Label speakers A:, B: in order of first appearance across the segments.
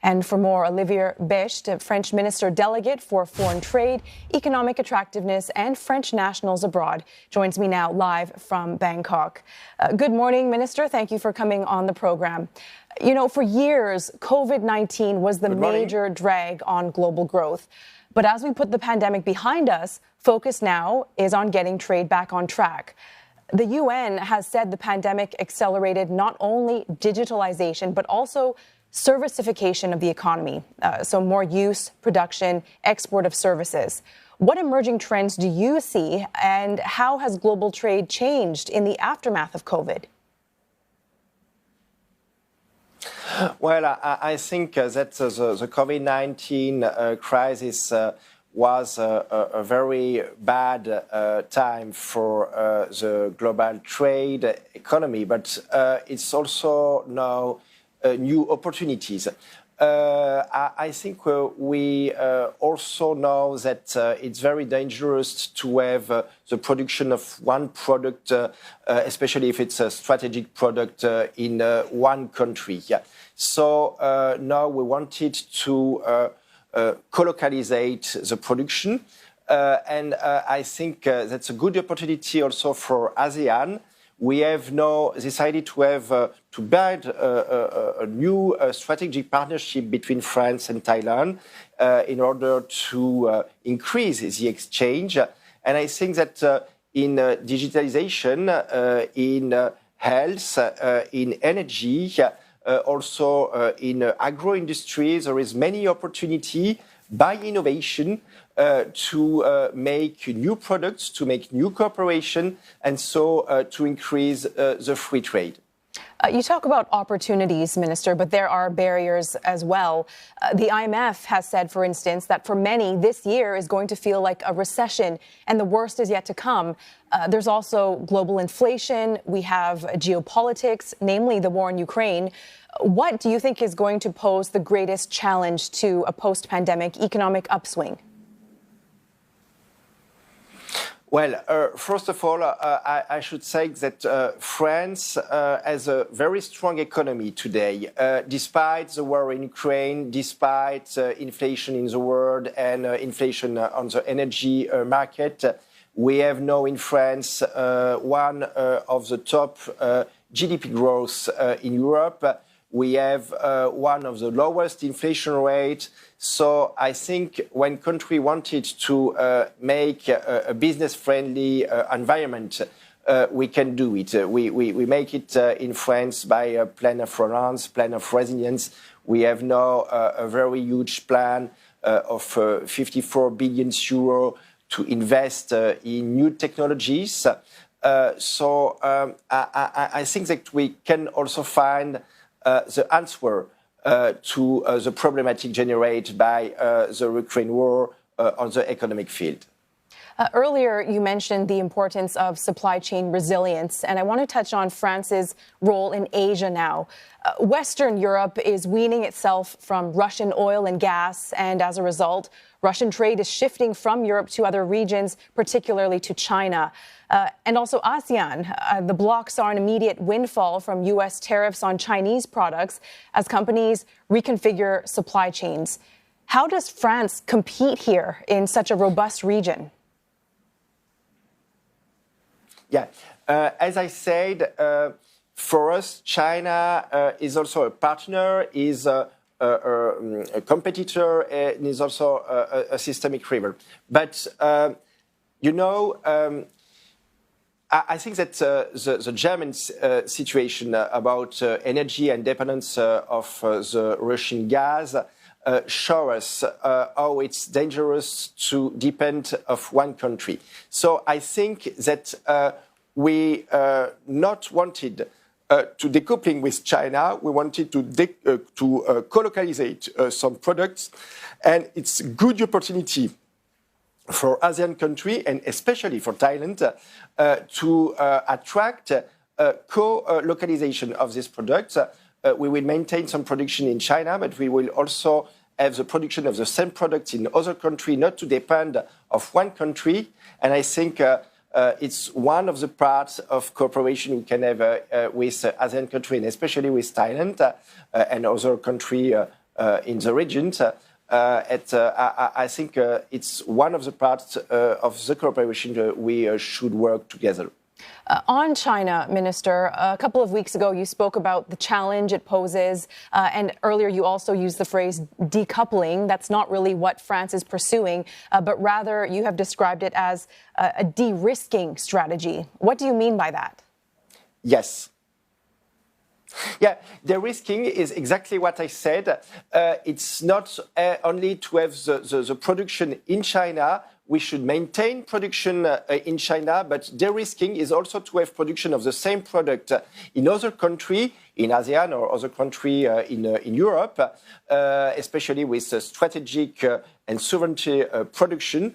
A: And for more, Olivier Becht, French Minister Delegate for Foreign Trade, Economic Attractiveness and French Nationals Abroad, joins me now live from Bangkok. Good morning, Minister. Thank you for coming on the program. You know, for years, COVID-19 was the major drag on global growth. But as we put the pandemic behind us, focus now is on getting trade back on track. The UN has said the pandemic accelerated not only digitalization, but also servicification of the economy, so more use, production, export of services. What emerging trends do you see, and how has global trade changed in the aftermath of COVID?
B: Well, I think that the COVID-19 crisis was a very bad time for the global trade economy, but it's also now new opportunities. I think we also know that it's very dangerous to have the production of one product, especially if it's a strategic product in one country. Yeah. So now we wanted to co-localize the production, and I think that's a good opportunity also for ASEAN. We have now decided to have to build a new strategic partnership between France and Thailand in order to increase the exchange. And I think that in digitalization, in health, in energy, also in agro-industry, there is many opportunity by innovation to make new products, to make new cooperation, and so to increase the free trade.
A: You talk about opportunities, Minister, but there are barriers as well. The IMF has said, for instance, that for many, this year is going to feel like a recession, and the worst is yet to come. There's also global inflation. We have geopolitics, namely the war in Ukraine. What do you think is going to pose the greatest challenge to a post-pandemic economic upswing?
B: Well, first of all, I should say that France has a very strong economy today. Despite the war in Ukraine, despite inflation in the world and inflation on the energy market, we have now in France one of the top GDP growth in Europe. We have one of the lowest inflation rates. So I think when country wanted to make a business-friendly environment, we can do it. We make it in France by a plan of relance, plan of resilience. We have now a very huge plan of 54 billion euro to invest in new technologies. So I think that we can also find the answer to the problematic generated by the Ukraine war on the economic field.
A: Earlier, you mentioned the importance of supply chain resilience, and I want to touch on France's role in Asia now. Western Europe is weaning itself from Russian oil and gas, and as a result, Russian trade is shifting from Europe to other regions, particularly to China. And also ASEAN. The bloc saw an immediate windfall from U.S. tariffs on Chinese products as companies reconfigure supply chains. How does France compete here in such a robust region?
B: Yeah, as I said, for us, China is also a partner, is a competitor, and is also a systemic rival. But, you know, I think that the German situation about energy and dependence of the Russian gas show us how it's dangerous to depend on one country. So I think that we not wanted to decoupling with China. We wanted to co-localize some products, and it's a good opportunity for ASEAN country and especially for Thailand to attract co-localization of these products. We will maintain some production in China, but we will also have the production of the same products in other countries, not to depend of one country. And I think it's one of the parts of cooperation we can have with ASEAN country, and especially with Thailand and other countries in the region. I think it's one of the parts of the cooperation we should work together.
A: On China, Minister, a couple of weeks ago you spoke about the challenge it poses, and earlier you also used the phrase decoupling. That's not really what France is pursuing, but rather you have described it as a de-risking strategy. What do you mean by that?
B: Yes. Yeah, de-risking is exactly what I said. It's not only to have the production in China. We should maintain production in China, but de-risking is also to have production of the same product in other countries, in ASEAN or other countries in Europe, especially with strategic and sovereignty production.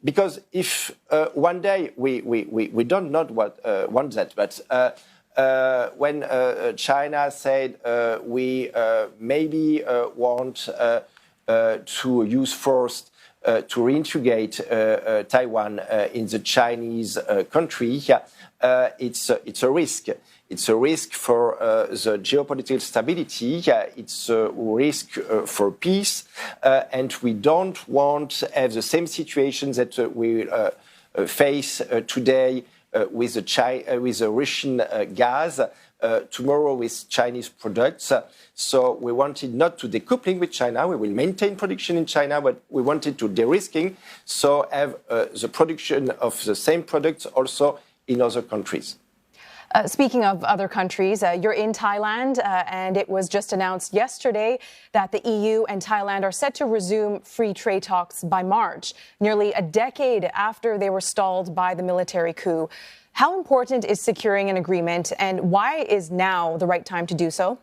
B: Because if one day we don't know want that, but when China said we maybe want to use force to reintegrate Taiwan in the Chinese country, it's a risk. It's a risk for the geopolitical stability. It's a risk for peace, and we don't want to have the same situation that we face today with the Russian gas. Tomorrow with Chinese products. So we wanted not to decoupling with China. We will maintain production in China, but we wanted to de-risking, so have the production of the same products also in other countries.
A: Speaking of other countries, you're in Thailand, and it was just announced yesterday that the EU and Thailand are set to resume free trade talks by March, nearly a decade after they were stalled by the military coup. How important is securing an agreement, and why is now the right time to do so?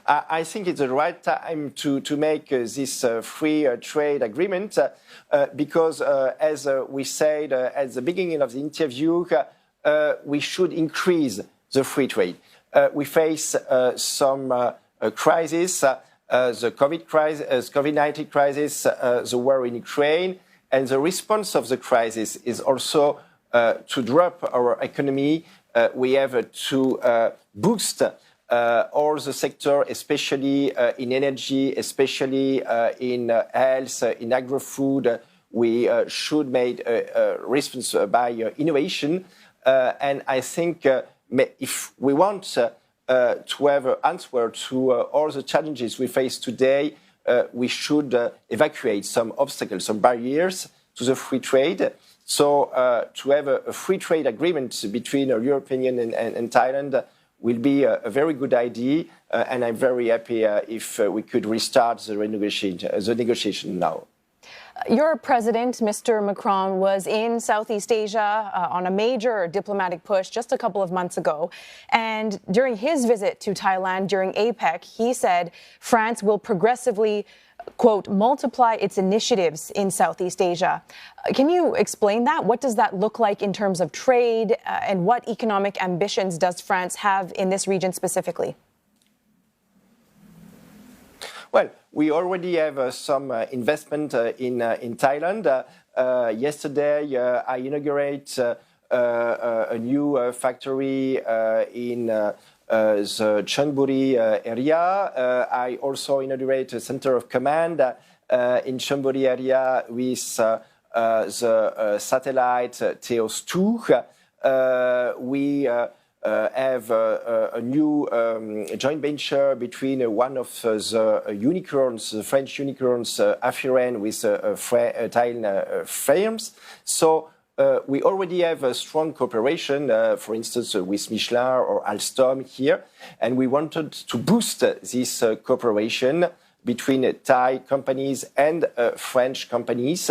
B: I think it's the right time to make this free trade agreement because, as we said at the beginning of the interview, we should increase the free trade. We face some crises, the COVID-19 crisis, the war in Ukraine. And the response of the crisis is also to drop our economy. We have to boost all the sector, especially in energy, especially in health, in agri-food. We should make a response by innovation. And I think if we want to have an answer to all the challenges we face today, we should evacuate some obstacles, some barriers to the free trade. So to have a free trade agreement between the European Union and Thailand will be a very good idea. And I'm very happy if we could restart the negotiation now.
A: Your president, Mr. Macron, was in Southeast Asia on a major diplomatic push just a couple of months ago. And during his visit to Thailand during APEC, he said France will progressively, quote, multiply its initiatives in Southeast Asia. Can you explain that? What does that look like in terms of trade and what economic ambitions does France have in this region specifically?
B: Well, we already have some investment in Thailand. Yesterday, I inaugurated a new factory in the Chonburi area. I also inaugurated a center of command in Chonburi area with the satellite Theos 2. We have a new joint venture between one of the unicorns, the French unicorns, Afiren, with Thailand firms. So we already have a strong cooperation, for instance, with Michelin or Alstom here, and we wanted to boost this cooperation between Thai companies and French companies.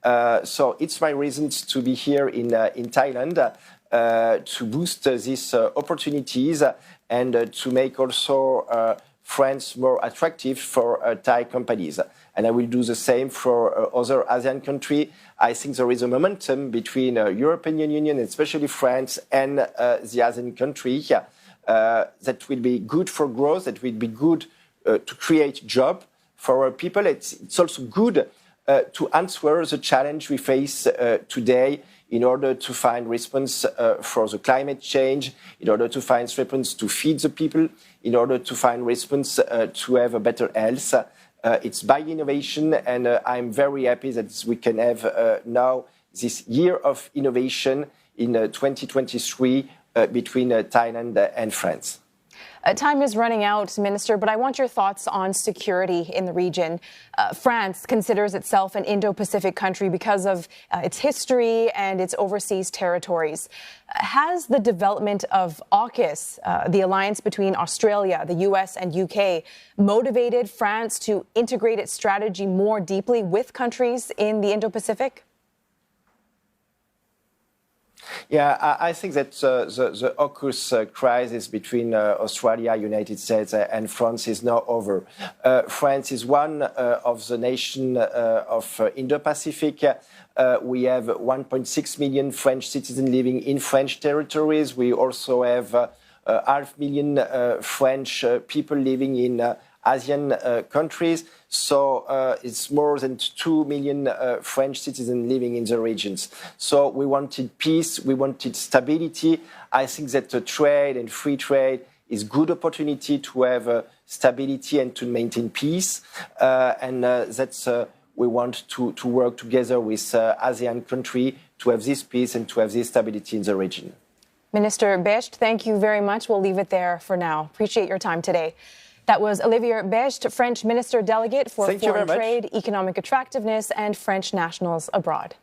B: So it's my reasons to be here in Thailand. To boost these opportunities and to make also France more attractive for Thai companies. And I will do the same for other ASEAN countries. I think there is a momentum between European Union, especially France, and the ASEAN countries that will be good for growth, that will be good to create jobs for our people. It's also good to answer the challenge we face today in order to find response for the climate change, in order to find response to feed the people, in order to find response to have a better health. It's by innovation, and I'm very happy that we can have now this year of innovation in 2023 between Thailand and France.
A: Time is running out, Minister, but I want your thoughts on security in the region. France considers itself an Indo-Pacific country because of its history and its overseas territories. Has the development of AUKUS, the alliance between Australia, the US and UK, motivated France to integrate its strategy more deeply with countries in the Indo-Pacific?
B: Yeah, I think that the AUKUS crisis between Australia, United States and France is now over. France is one of the nations of Indo-Pacific. We have 1.6 million French citizens living in French territories. We also have 500,000 French people living in Asian countries. So it's more than 2 million French citizens living in the regions. So we wanted peace, we wanted stability. I think that trade and free trade is a good opportunity to have stability and to maintain peace. That's we want to work together with ASEAN countries to have this peace and to have this stability in the region.
A: Minister Becht, thank you very much. We'll leave it there for now. Appreciate your time today. That was Olivier Becht, French Minister Delegate for Foreign Trade, Economic Attractiveness and French Nationals Abroad.